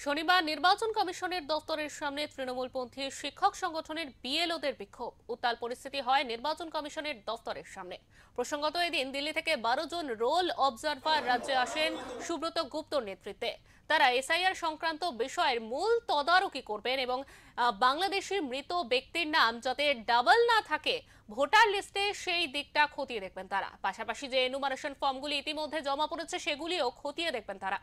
শনিবার নির্বাচন কমিশনের দপ্তরের সামনে তৃণমূলপন্থী শিক্ষক সংগঠনের বিএলওদের বিক্ষোভ। উত্তাল পরিস্থিতি হয় নির্বাচন কমিশনের দপ্তরের সামনে। প্রসঙ্গত, এদিন দিল্লি থেকে 12 জন রোল অবজারভার রাজ্যে আসেন সুব্রত গুপ্তর নেতৃত্বে। তারা এসআইআর সংক্রান্ত বিষয়ের মূল তদারকি করবেন এবং বাংলাদেশি মৃত ব্যক্তির নাম যাতে ডাবল না থাকে ভোটার লিস্টে সেই দিকটা খতিয়ে দেখবেন তারা। পাশাপাশি যে এনুমারেশন ফর্মগুলি ইতিমধ্যে জমা পড়েছে সেগুলিও খতিয়ে দেখবেন তারা।